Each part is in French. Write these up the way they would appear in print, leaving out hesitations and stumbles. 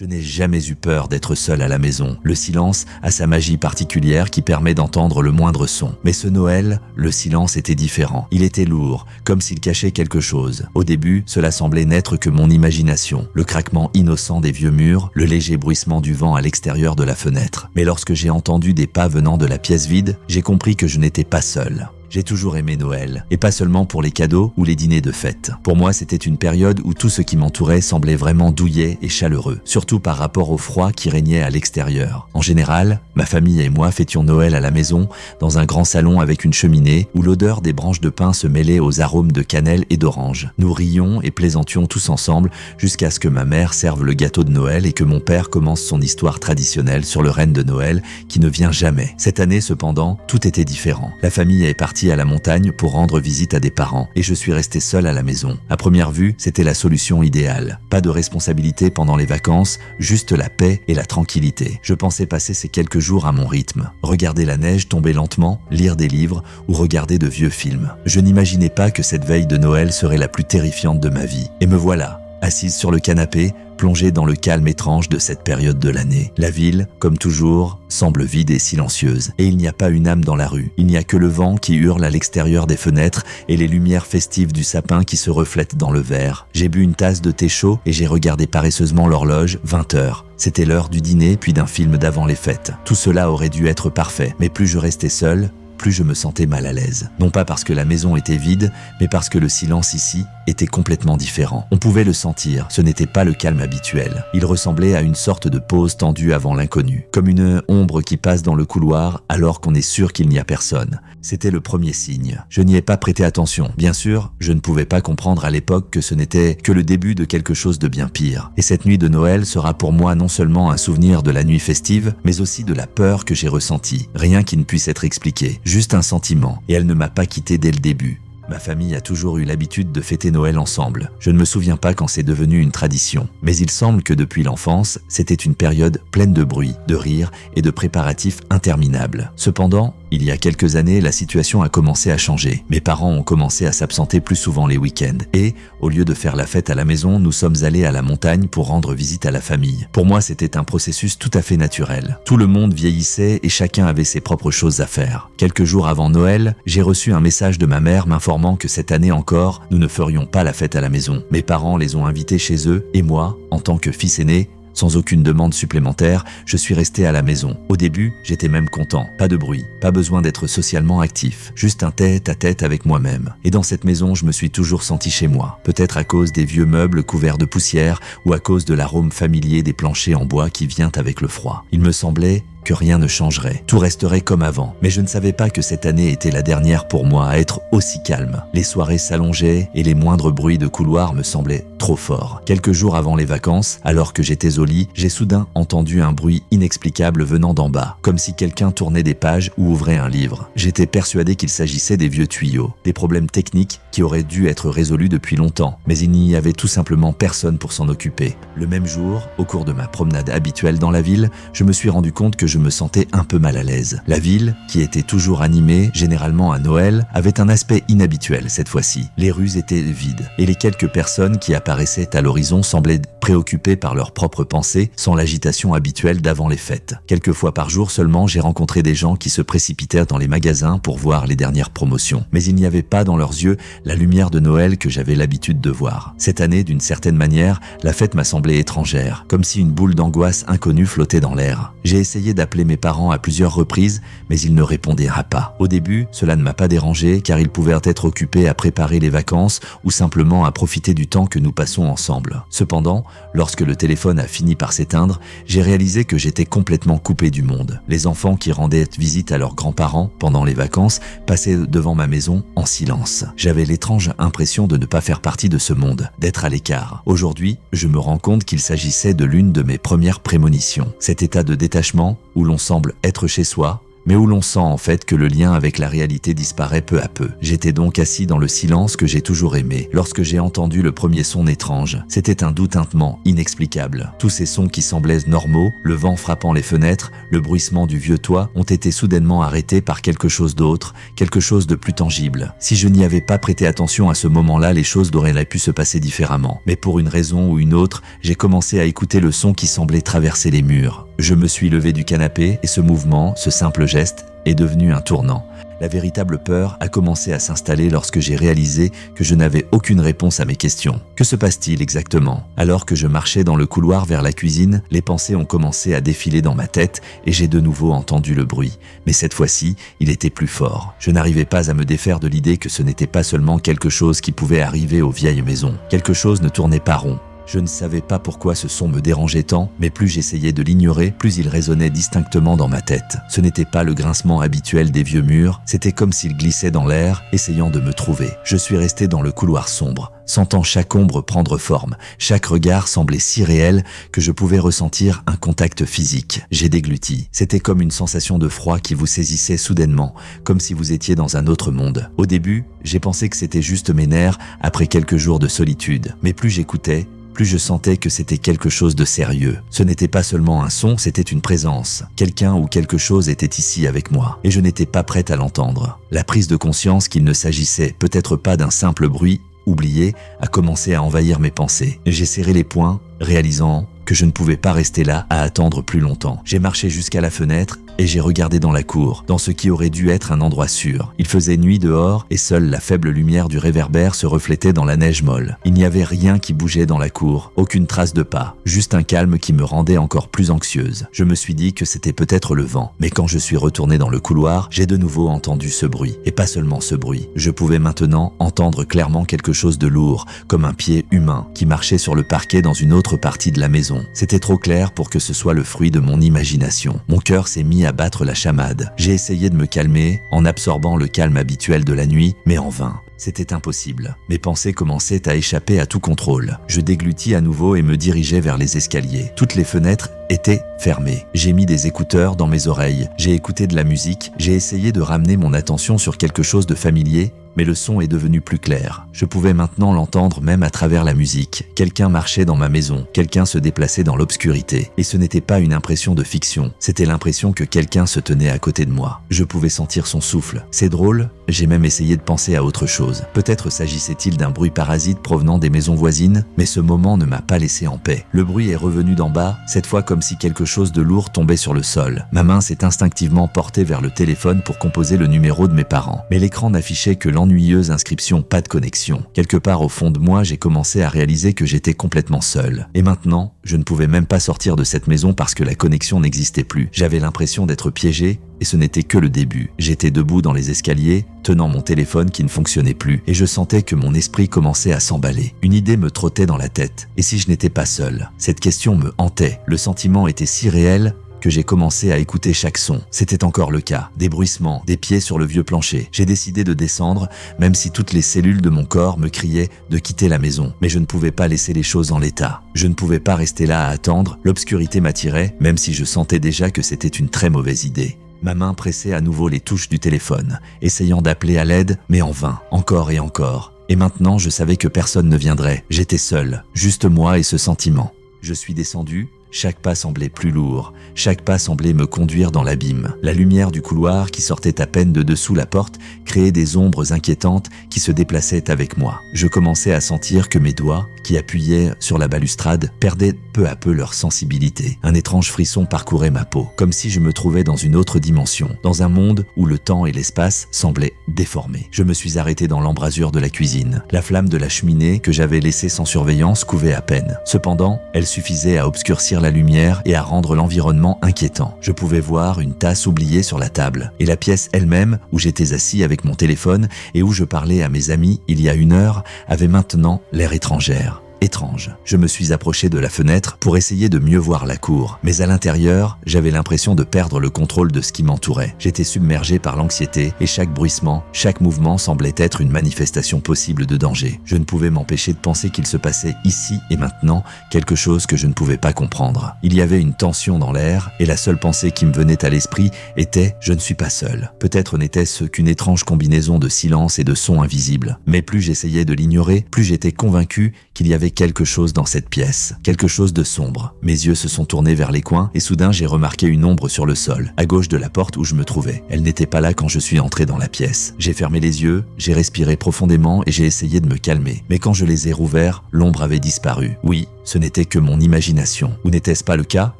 Je n'ai jamais eu peur d'être seul à la maison. Le silence a sa magie particulière qui permet d'entendre le moindre son. Mais ce Noël, le silence était différent. Il était lourd, comme s'il cachait quelque chose. Au début, cela semblait n'être que mon imagination, le craquement innocent des vieux murs, le léger bruissement du vent à l'extérieur de la fenêtre. Mais lorsque j'ai entendu des pas venant de la pièce vide, j'ai compris que je n'étais pas seul. J'ai toujours aimé Noël, et pas seulement pour les cadeaux ou les dîners de fête. Pour moi, c'était une période où tout ce qui m'entourait semblait vraiment douillet et chaleureux, surtout par rapport au froid qui régnait à l'extérieur. En général, ma famille et moi fêtions Noël à la maison, dans un grand salon avec une cheminée, où l'odeur des branches de pin se mêlait aux arômes de cannelle et d'orange. Nous rions et plaisantions tous ensemble, jusqu'à ce que ma mère serve le gâteau de Noël et que mon père commence son histoire traditionnelle sur le renne de Noël, qui ne vient jamais. Cette année, cependant, tout était différent. La famille est partie à la montagne pour rendre visite à des parents et je suis resté seul à la maison. À première vue, c'était la solution idéale. Pas de responsabilité pendant les vacances, juste la paix et la tranquillité. Je pensais passer ces quelques jours à mon rythme, regarder la neige tomber lentement, lire des livres ou regarder de vieux films. Je n'imaginais pas que cette veille de Noël serait la plus terrifiante de ma vie. Et me voilà, assise sur le canapé, plongée dans le calme étrange de cette période de l'année. La ville, comme toujours, semble vide et silencieuse. Et il n'y a pas une âme dans la rue. Il n'y a que le vent qui hurle à l'extérieur des fenêtres et les lumières festives du sapin qui se reflètent dans le verre. J'ai bu une tasse de thé chaud et j'ai regardé paresseusement l'horloge, 20 heures. C'était l'heure du dîner puis d'un film d'avant les fêtes. Tout cela aurait dû être parfait, mais plus je restais seul, plus je me sentais mal à l'aise. Non pas parce que la maison était vide, mais parce que le silence ici était complètement différent. On pouvait le sentir, ce n'était pas le calme habituel. Il ressemblait à une sorte de pause tendue avant l'inconnu, comme une ombre qui passe dans le couloir alors qu'on est sûr qu'il n'y a personne. C'était le premier signe. Je n'y ai pas prêté attention. Bien sûr, je ne pouvais pas comprendre à l'époque que ce n'était que le début de quelque chose de bien pire. Et cette nuit de Noël sera pour moi non seulement un souvenir de la nuit festive, mais aussi de la peur que j'ai ressentie. Rien qui ne puisse être expliqué. Juste un sentiment, et elle ne m'a pas quitté dès le début. Ma famille a toujours eu l'habitude de fêter Noël ensemble. Je ne me souviens pas quand c'est devenu une tradition. Mais il semble que depuis l'enfance, c'était une période pleine de bruit, de rires et de préparatifs interminables. Cependant, il y a quelques années, la situation a commencé à changer. Mes parents ont commencé à s'absenter plus souvent les week-ends. Et, au lieu de faire la fête à la maison, nous sommes allés à la montagne pour rendre visite à la famille. Pour moi, c'était un processus tout à fait naturel. Tout le monde vieillissait et chacun avait ses propres choses à faire. Quelques jours avant Noël, j'ai reçu un message de ma mère m'informant que cette année encore, nous ne ferions pas la fête à la maison. Mes parents les ont invités chez eux et moi, en tant que fils aîné, sans aucune demande supplémentaire, je suis resté à la maison. Au début, j'étais même content. Pas de bruit, pas besoin d'être socialement actif. Juste un tête-à-tête avec moi-même. Et dans cette maison, je me suis toujours senti chez moi. Peut-être à cause des vieux meubles couverts de poussière ou à cause de l'arôme familier des planchers en bois qui vient avec le froid. Il me semblait que rien ne changerait. Tout resterait comme avant. Mais je ne savais pas que cette année était la dernière pour moi à être aussi calme. Les soirées s'allongeaient et les moindres bruits de couloir me semblaient trop forts. Quelques jours avant les vacances, alors que j'étais au lit, j'ai soudain entendu un bruit inexplicable venant d'en bas, comme si quelqu'un tournait des pages ou ouvrait un livre. J'étais persuadé qu'il s'agissait des vieux tuyaux, des problèmes techniques qui auraient dû être résolus depuis longtemps, mais il n'y avait tout simplement personne pour s'en occuper. Le même jour, au cours de ma promenade habituelle dans la ville, je me suis rendu compte que je me sentais un peu mal à l'aise. La ville, qui était toujours animée, généralement à Noël, avait un aspect inhabituel cette fois-ci. Les rues étaient vides, et les quelques personnes qui apparaissaient à l'horizon semblaient préoccupées par leurs propres pensées, sans l'agitation habituelle d'avant les fêtes. Quelques fois par jour seulement, j'ai rencontré des gens qui se précipitèrent dans les magasins pour voir les dernières promotions. Mais il n'y avait pas dans leurs yeux la lumière de Noël que j'avais l'habitude de voir. Cette année, d'une certaine manière, la fête m'a semblé étrangère, comme si une boule d'angoisse inconnue flottait dans l'air. J'ai essayé d'appeler mes parents à plusieurs reprises, mais ils ne répondaient pas. Au début, cela ne m'a pas dérangé car ils pouvaient être occupés à préparer les vacances ou simplement à profiter du temps que nous passons ensemble. Cependant, lorsque le téléphone a fini par s'éteindre, j'ai réalisé que j'étais complètement coupé du monde. Les enfants qui rendaient visite à leurs grands-parents pendant les vacances passaient devant ma maison en silence. J'avais l'étrange impression de ne pas faire partie de ce monde, d'être à l'écart. Aujourd'hui, je me rends compte qu'il s'agissait de l'une de mes premières prémonitions. Cet état de détachement où l'on semble être chez soi, mais où l'on sent en fait que le lien avec la réalité disparaît peu à peu. J'étais donc assis dans le silence que j'ai toujours aimé. Lorsque j'ai entendu le premier son étrange, c'était un doux tintement inexplicable. Tous ces sons qui semblaient normaux, le vent frappant les fenêtres, le bruissement du vieux toit, ont été soudainement arrêtés par quelque chose d'autre, quelque chose de plus tangible. Si je n'y avais pas prêté attention à ce moment-là, les choses auraient pu se passer différemment. Mais pour une raison ou une autre, j'ai commencé à écouter le son qui semblait traverser les murs. Je me suis levé du canapé et ce mouvement, ce simple geste, est devenu un tournant. La véritable peur a commencé à s'installer lorsque j'ai réalisé que je n'avais aucune réponse à mes questions. Que se passe-t-il exactement? Alors que je marchais dans le couloir vers la cuisine, les pensées ont commencé à défiler dans ma tête et j'ai de nouveau entendu le bruit. Mais cette fois-ci, il était plus fort. Je n'arrivais pas à me défaire de l'idée que ce n'était pas seulement quelque chose qui pouvait arriver aux vieilles maisons. Quelque chose ne tournait pas rond. Je ne savais pas pourquoi ce son me dérangeait tant, mais plus j'essayais de l'ignorer, plus il résonnait distinctement dans ma tête. Ce n'était pas le grincement habituel des vieux murs, c'était comme s'il glissait dans l'air, essayant de me trouver. Je suis resté dans le couloir sombre, sentant chaque ombre prendre forme. Chaque regard semblait si réel que je pouvais ressentir un contact physique. J'ai dégluti. C'était comme une sensation de froid qui vous saisissait soudainement, comme si vous étiez dans un autre monde. Au début, j'ai pensé que c'était juste mes nerfs après quelques jours de solitude. Mais plus j'écoutais, plus je sentais que c'était quelque chose de sérieux. Ce n'était pas seulement un son, c'était une présence. Quelqu'un ou quelque chose était ici avec moi, et je n'étais pas prête à l'entendre. La prise de conscience qu'il ne s'agissait peut-être pas d'un simple bruit oublié a commencé à envahir mes pensées. J'ai serré les poings, réalisant que je ne pouvais pas rester là à attendre plus longtemps. J'ai marché jusqu'à la fenêtre et j'ai regardé dans la cour, dans ce qui aurait dû être un endroit sûr. Il faisait nuit dehors et seule la faible lumière du réverbère se reflétait dans la neige molle. Il n'y avait rien qui bougeait dans la cour, aucune trace de pas, juste un calme qui me rendait encore plus anxieuse. Je me suis dit que c'était peut-être le vent, mais quand je suis retourné dans le couloir, j'ai de nouveau entendu ce bruit. Et pas seulement ce bruit. Je pouvais maintenant entendre clairement quelque chose de lourd, comme un pied humain, qui marchait sur le parquet dans une autre partie de la maison. C'était trop clair pour que ce soit le fruit de mon imagination. Mon cœur s'est mis à battre la chamade. J'ai essayé de me calmer en absorbant le calme habituel de la nuit, mais en vain. C'était impossible. Mes pensées commençaient à échapper à tout contrôle. Je déglutis à nouveau et me dirigeais vers les escaliers. Toutes les fenêtres étaient fermées. J'ai mis des écouteurs dans mes oreilles. J'ai écouté de la musique. J'ai essayé de ramener mon attention sur quelque chose de familier, mais le son est devenu plus clair. Je pouvais maintenant l'entendre même à travers la musique. Quelqu'un marchait dans ma maison, quelqu'un se déplaçait dans l'obscurité. Et ce n'était pas une impression de fiction, c'était l'impression que quelqu'un se tenait à côté de moi. Je pouvais sentir son souffle. C'est drôle, j'ai même essayé de penser à autre chose. Peut-être s'agissait-il d'un bruit parasite provenant des maisons voisines, mais ce moment ne m'a pas laissé en paix. Le bruit est revenu d'en bas, cette fois comme si quelque chose de lourd tombait sur le sol. Ma main s'est instinctivement portée vers le téléphone pour composer le numéro de mes parents. Mais l'écran n'affichait que l'ennuyeuse inscription « Pas de connexion ». Quelque part au fond de moi, j'ai commencé à réaliser que j'étais complètement seul. Et maintenant, je ne pouvais même pas sortir de cette maison parce que la connexion n'existait plus. J'avais l'impression d'être piégé, et ce n'était que le début. J'étais debout dans les escaliers, tenant mon téléphone qui ne fonctionnait plus, et je sentais que mon esprit commençait à s'emballer. Une idée me trottait dans la tête. Et si je n'étais pas seul? Cette question me hantait. Le sentiment était si réel que j'ai commencé à écouter chaque son. C'était encore le cas. Des bruissements, des pieds sur le vieux plancher. J'ai décidé de descendre, même si toutes les cellules de mon corps me criaient de quitter la maison. Mais je ne pouvais pas laisser les choses en l'état. Je ne pouvais pas rester là à attendre. L'obscurité m'attirait, même si je sentais déjà que c'était une très mauvaise idée. Ma main pressait à nouveau les touches du téléphone, essayant d'appeler à l'aide, mais en vain, encore et encore. Et maintenant, je savais que personne ne viendrait. J'étais seul, juste moi et ce sentiment. Je suis descendu. Chaque pas semblait plus lourd, chaque pas semblait me conduire dans l'abîme. La lumière du couloir qui sortait à peine de dessous la porte créait des ombres inquiétantes qui se déplaçaient avec moi. Je commençais à sentir que mes doigts, qui appuyaient sur la balustrade, perdaient peu à peu leur sensibilité. Un étrange frisson parcourait ma peau, comme si je me trouvais dans une autre dimension, dans un monde où le temps et l'espace semblaient déformés. Je me suis arrêté dans l'embrasure de la cuisine. La flamme de la cheminée que j'avais laissée sans surveillance couvait à peine. Cependant, elle suffisait à obscurcir la lumière et à rendre l'environnement inquiétant. Je pouvais voir une tasse oubliée sur la table et la pièce elle-même où j'étais assis avec mon téléphone et où je parlais à mes amis il y a 1 heure avait maintenant l'air étrangère. étrange. Je me suis approché de la fenêtre pour essayer de mieux voir la cour, mais à l'intérieur, j'avais l'impression de perdre le contrôle de ce qui m'entourait. J'étais submergé par l'anxiété et chaque bruissement, chaque mouvement semblait être une manifestation possible de danger. Je ne pouvais m'empêcher de penser qu'il se passait ici et maintenant quelque chose que je ne pouvais pas comprendre. Il y avait une tension dans l'air et la seule pensée qui me venait à l'esprit était « je ne suis pas seul ». Peut-être n'était-ce qu'une étrange combinaison de silence et de sons invisibles. Mais plus j'essayais de l'ignorer, plus j'étais convaincu qu'il y avait quelque chose dans cette pièce, quelque chose de sombre. Mes yeux se sont tournés vers les coins et soudain j'ai remarqué une ombre sur le sol, à gauche de la porte où je me trouvais. Elle n'était pas là quand je suis entré dans la pièce. J'ai fermé les yeux, j'ai respiré profondément et j'ai essayé de me calmer. Mais quand je les ai rouverts, l'ombre avait disparu. Oui, ce n'était que mon imagination. Ou n'était-ce pas le cas?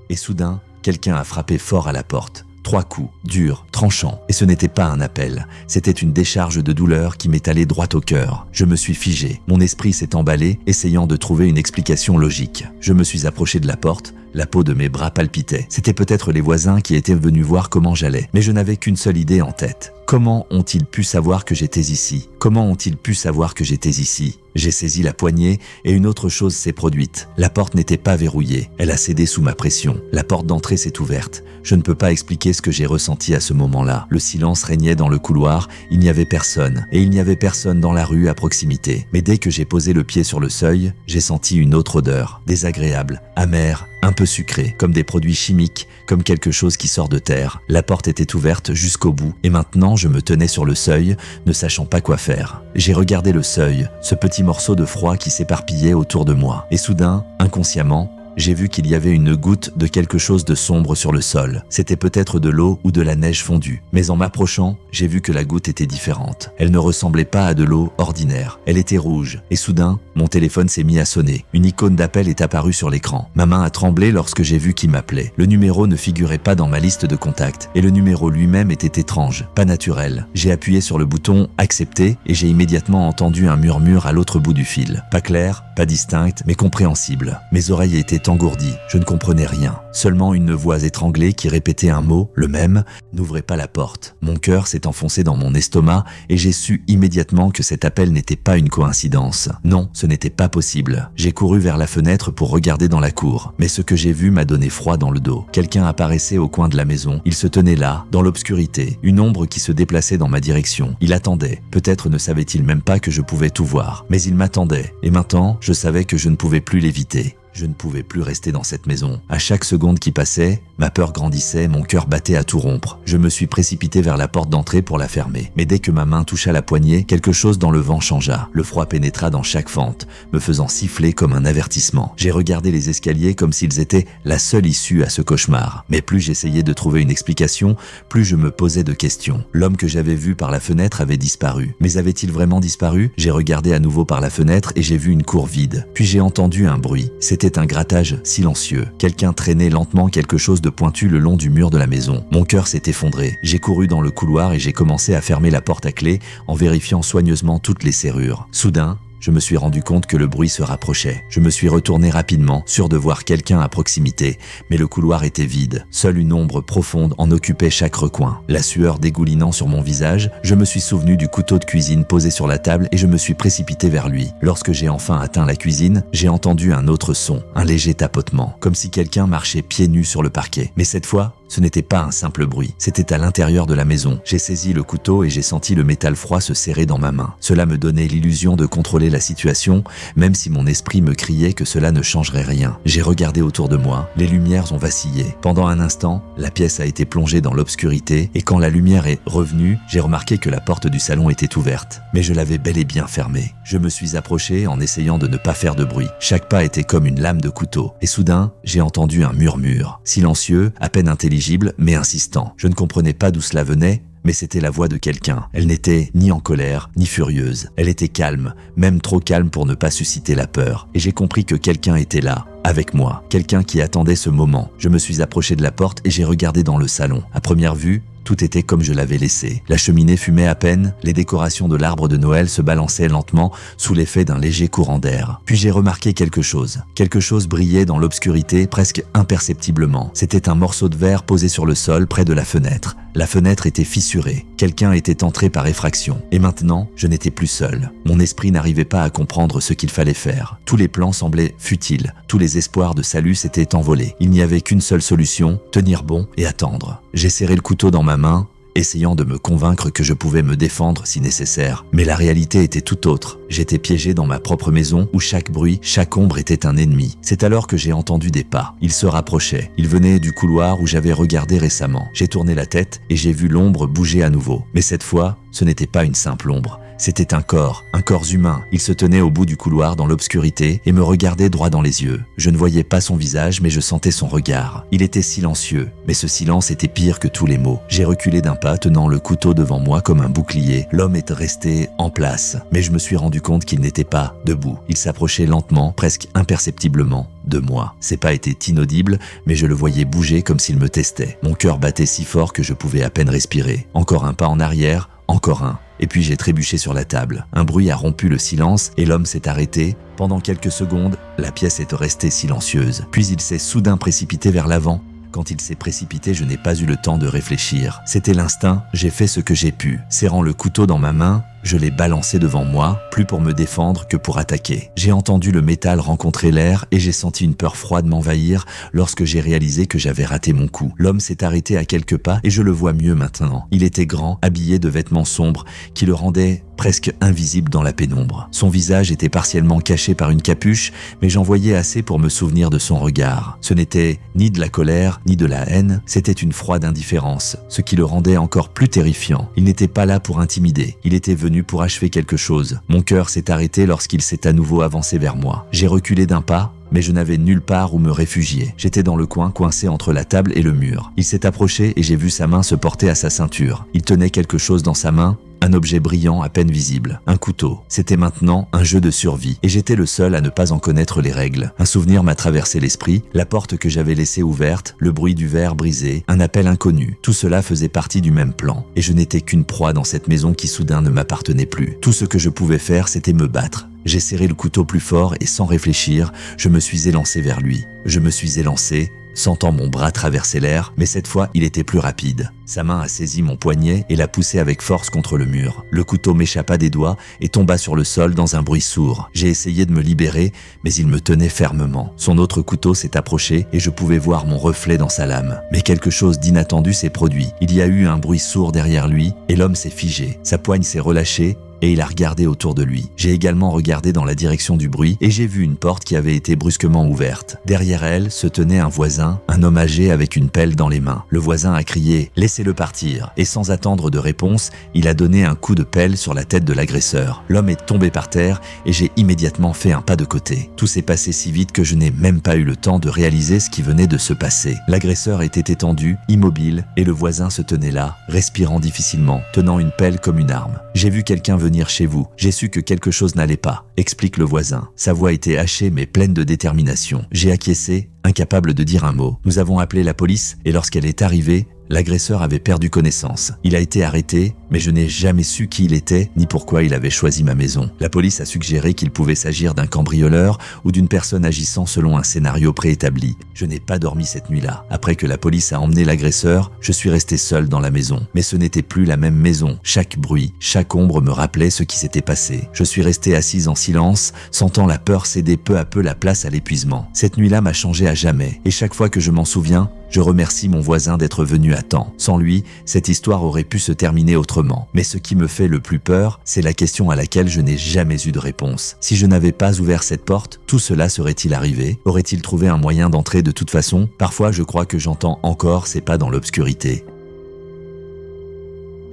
Et soudain, quelqu'un a frappé fort à la porte. 3 coups, durs, tranchants, et ce n'était pas un appel, c'était une décharge de douleur qui m'est allée droit au cœur. Je me suis figé, mon esprit s'est emballé, essayant de trouver une explication logique. Je me suis approché de la porte, la peau de mes bras palpitait. C'était peut-être les voisins qui étaient venus voir comment j'allais, mais je n'avais qu'une seule idée en tête. Comment ont-ils pu savoir que j'étais ici? Comment ont-ils pu savoir que j'étais ici? J'ai saisi la poignée et une autre chose s'est produite. La porte n'était pas verrouillée, elle a cédé sous ma pression. La porte d'entrée s'est ouverte. Je ne peux pas expliquer ce que j'ai ressenti à ce moment-là. Le silence régnait dans le couloir, il n'y avait personne, et il n'y avait personne dans la rue à proximité. Mais dès que j'ai posé le pied sur le seuil, j'ai senti une autre odeur, désagréable, amère, un peu sucrée, comme des produits chimiques, comme quelque chose qui sort de terre. La porte était ouverte jusqu'au bout, et maintenant je me tenais sur le seuil, ne sachant pas quoi faire. J'ai regardé le seuil, ce petit morceau de froid qui s'éparpillait autour de moi, et soudain, inconsciemment, j'ai vu qu'il y avait une goutte de quelque chose de sombre sur le sol. C'était peut-être de l'eau ou de la neige fondue. Mais en m'approchant, j'ai vu que la goutte était différente. Elle ne ressemblait pas à de l'eau ordinaire. Elle était rouge. Et soudain, mon téléphone s'est mis à sonner. Une icône d'appel est apparue sur l'écran. Ma main a tremblé lorsque j'ai vu qui m'appelait. Le numéro ne figurait pas dans ma liste de contacts. Et le numéro lui-même était étrange, pas naturel. J'ai appuyé sur le bouton « Accepter » et j'ai immédiatement entendu un murmure à l'autre bout du fil. Pas clair, pas distinct, mais compréhensible. Mes oreilles étaient engourdi, je ne comprenais rien. Seulement une voix étranglée qui répétait un mot, le même, n'ouvrait pas la porte. Mon cœur s'est enfoncé dans mon estomac et j'ai su immédiatement que cet appel n'était pas une coïncidence. Non, ce n'était pas possible. J'ai couru vers la fenêtre pour regarder dans la cour, mais ce que j'ai vu m'a donné froid dans le dos. Quelqu'un apparaissait au coin de la maison. Il se tenait là, dans l'obscurité, une ombre qui se déplaçait dans ma direction. Il attendait. Peut-être ne savait-il même pas que je pouvais tout voir, mais il m'attendait. Et maintenant, je savais que je ne pouvais plus l'éviter. Je ne pouvais plus rester dans cette maison. À chaque seconde qui passait, ma peur grandissait, mon cœur battait à tout rompre. Je me suis précipité vers la porte d'entrée pour la fermer. Mais dès que ma main toucha la poignée, quelque chose dans le vent changea. Le froid pénétra dans chaque fente, me faisant siffler comme un avertissement. J'ai regardé les escaliers comme s'ils étaient la seule issue à ce cauchemar. Mais plus j'essayais de trouver une explication, plus je me posais de questions. L'homme que j'avais vu par la fenêtre avait disparu. Mais avait-il vraiment disparu? J'ai regardé à nouveau par la fenêtre et j'ai vu une cour vide. Puis j'ai entendu un bruit. C'était un grattage silencieux. Quelqu'un traînait lentement quelque chose de pointu le long du mur de la maison. Mon cœur s'est effondré. J'ai couru dans le couloir et j'ai commencé à fermer la porte à clé en vérifiant soigneusement toutes les serrures. Soudain, je me suis rendu compte que le bruit se rapprochait. Je me suis retourné rapidement, sûr de voir quelqu'un à proximité, mais le couloir était vide. Seule une ombre profonde en occupait chaque recoin. La sueur dégoulinant sur mon visage, je me suis souvenu du couteau de cuisine posé sur la table et je me suis précipité vers lui. Lorsque j'ai enfin atteint la cuisine, j'ai entendu un autre son, un léger tapotement, comme si quelqu'un marchait pieds nus sur le parquet. Mais cette fois, ce n'était pas un simple bruit, c'était à l'intérieur de la maison. J'ai saisi le couteau et j'ai senti le métal froid se serrer dans ma main. Cela me donnait l'illusion de contrôler la situation, même si mon esprit me criait que cela ne changerait rien. J'ai regardé autour de moi, les lumières ont vacillé. Pendant un instant, la pièce a été plongée dans l'obscurité et quand la lumière est revenue, j'ai remarqué que la porte du salon était ouverte. Mais je l'avais bel et bien fermée. Je me suis approché en essayant de ne pas faire de bruit. Chaque pas était comme une lame de couteau. Et soudain, j'ai entendu un murmure, silencieux, à peine intelligible, mais insistant. Je ne comprenais pas d'où cela venait, mais c'était la voix de quelqu'un. Elle n'était ni en colère, ni furieuse. Elle était calme, même trop calme pour ne pas susciter la peur. Et j'ai compris que quelqu'un était là, avec moi. Quelqu'un qui attendait ce moment. Je me suis approché de la porte et j'ai regardé dans le salon. À première vue, Tout était comme je l'avais laissé. La cheminée fumait à peine, les décorations de l'arbre de Noël se balançaient lentement sous l'effet d'un léger courant d'air. Puis j'ai remarqué quelque chose. Quelque chose brillait dans l'obscurité presque imperceptiblement. C'était un morceau de verre posé sur le sol près de la fenêtre. La fenêtre était fissurée. Quelqu'un était entré par effraction. Et maintenant, je n'étais plus seul. Mon esprit n'arrivait pas à comprendre ce qu'il fallait faire. Tous les plans semblaient futiles. Tous les espoirs de salut s'étaient envolés. Il n'y avait qu'une seule solution, tenir bon et attendre. J'ai serré le couteau dans ma main, essayant de me convaincre que je pouvais me défendre si nécessaire. Mais la réalité était tout autre. J'étais piégé dans ma propre maison où chaque bruit, chaque ombre était un ennemi. C'est alors que j'ai entendu des pas. Ils se rapprochaient. Ils venaient du couloir où j'avais regardé récemment. J'ai tourné la tête et j'ai vu l'ombre bouger à nouveau. Mais cette fois, ce n'était pas une simple ombre. C'était un corps humain. Il se tenait au bout du couloir dans l'obscurité et me regardait droit dans les yeux. Je ne voyais pas son visage, mais je sentais son regard. Il était silencieux, mais ce silence était pire que tous les mots. J'ai reculé d'un pas, tenant le couteau devant moi comme un bouclier. L'homme était resté en place, mais je me suis rendu compte qu'il n'était pas debout. Il s'approchait lentement, presque imperceptiblement, de moi. Ses pas étaient inaudibles, mais je le voyais bouger comme s'il me testait. Mon cœur battait si fort que je pouvais à peine respirer. Encore un pas en arrière, encore un. Et puis j'ai trébuché sur la table. Un bruit a rompu le silence et l'homme s'est arrêté. Pendant quelques secondes, la pièce est restée silencieuse. Puis il s'est soudain précipité vers l'avant. Quand il s'est précipité, je n'ai pas eu le temps de réfléchir. C'était l'instinct, j'ai fait ce que j'ai pu. Serrant le couteau dans ma main, je l'ai balancé devant moi, plus pour me défendre que pour attaquer. J'ai entendu le métal rencontrer l'air et j'ai senti une peur froide m'envahir lorsque j'ai réalisé que j'avais raté mon coup. L'homme s'est arrêté à quelques pas et je le vois mieux maintenant. Il était grand, habillé de vêtements sombres qui le rendaient presque invisible dans la pénombre. Son visage était partiellement caché par une capuche, mais j'en voyais assez pour me souvenir de son regard. Ce n'était ni de la colère, ni de la haine, c'était une froide indifférence, ce qui le rendait encore plus terrifiant. Il n'était pas là pour intimider, il était venu pour achever quelque chose. Mon cœur s'est arrêté lorsqu'il s'est à nouveau avancé vers moi. J'ai reculé d'un pas, mais je n'avais nulle part où me réfugier. J'étais dans le coin, coincé entre la table et le mur. Il s'est approché et j'ai vu sa main se porter à sa ceinture. Il tenait quelque chose dans sa main, un objet brillant à peine visible, un couteau. C'était maintenant un jeu de survie et j'étais le seul à ne pas en connaître les règles. Un souvenir m'a traversé l'esprit, la porte que j'avais laissée ouverte, le bruit du verre brisé, un appel inconnu. Tout cela faisait partie du même plan et je n'étais qu'une proie dans cette maison qui soudain ne m'appartenait plus. Tout ce que je pouvais faire, c'était me battre. J'ai serré le couteau plus fort et sans réfléchir, je me suis élancé vers lui. Je me suis élancé, sentant mon bras traverser l'air, mais cette fois, il était plus rapide. Sa main a saisi mon poignet et l'a poussé avec force contre le mur. Le couteau m'échappa des doigts et tomba sur le sol dans un bruit sourd. J'ai essayé de me libérer, mais il me tenait fermement. Son autre couteau s'est approché et je pouvais voir mon reflet dans sa lame. Mais quelque chose d'inattendu s'est produit. Il y a eu un bruit sourd derrière lui et l'homme s'est figé. Sa poigne s'est relâchée et il a regardé autour de lui. J'ai également regardé dans la direction du bruit et j'ai vu une porte qui avait été brusquement ouverte. Derrière elle se tenait un voisin, un homme âgé avec une pelle dans les mains. Le voisin a crié « Laissez-le partir » et sans attendre de réponse, il a donné un coup de pelle sur la tête de l'agresseur. L'homme est tombé par terre et j'ai immédiatement fait un pas de côté. Tout s'est passé si vite que je n'ai même pas eu le temps de réaliser ce qui venait de se passer. L'agresseur était étendu, immobile et le voisin se tenait là, respirant difficilement, tenant une pelle comme une arme. J'ai vu quelqu'un venir chez vous. J'ai su que quelque chose n'allait pas, explique le voisin. Sa voix était hachée mais pleine de détermination. J'ai acquiescé, incapable de dire un mot. Nous avons appelé la police et lorsqu'elle est arrivée, l'agresseur avait perdu connaissance. Il a été arrêté, mais je n'ai jamais su qui il était ni pourquoi il avait choisi ma maison. La police a suggéré qu'il pouvait s'agir d'un cambrioleur ou d'une personne agissant selon un scénario préétabli. Je n'ai pas dormi cette nuit-là. Après que la police a emmené l'agresseur, je suis resté seul dans la maison. Mais ce n'était plus la même maison. Chaque bruit, chaque ombre me rappelait ce qui s'était passé. Je suis resté assise en silence, sentant la peur céder peu à peu la place à l'épuisement. Cette nuit-là m'a changé à jamais. Et chaque fois que je m'en souviens, je remercie mon voisin d'être venu à temps. Sans lui, cette histoire aurait pu se terminer autrement. Mais ce qui me fait le plus peur, c'est la question à laquelle je n'ai jamais eu de réponse. Si je n'avais pas ouvert cette porte, tout cela serait-il arrivé? Aurait-il trouvé un moyen d'entrer de toute façon? Parfois, je crois que j'entends encore ces pas dans l'obscurité.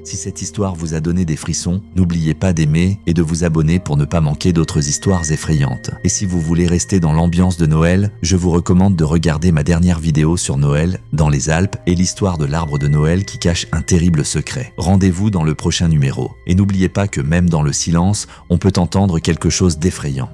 Si cette histoire vous a donné des frissons, n'oubliez pas d'aimer et de vous abonner pour ne pas manquer d'autres histoires effrayantes. Et si vous voulez rester dans l'ambiance de Noël, je vous recommande de regarder ma dernière vidéo sur Noël dans les Alpes et l'histoire de l'arbre de Noël qui cache un terrible secret. Rendez-vous dans le prochain numéro. Et n'oubliez pas que même dans le silence, on peut entendre quelque chose d'effrayant.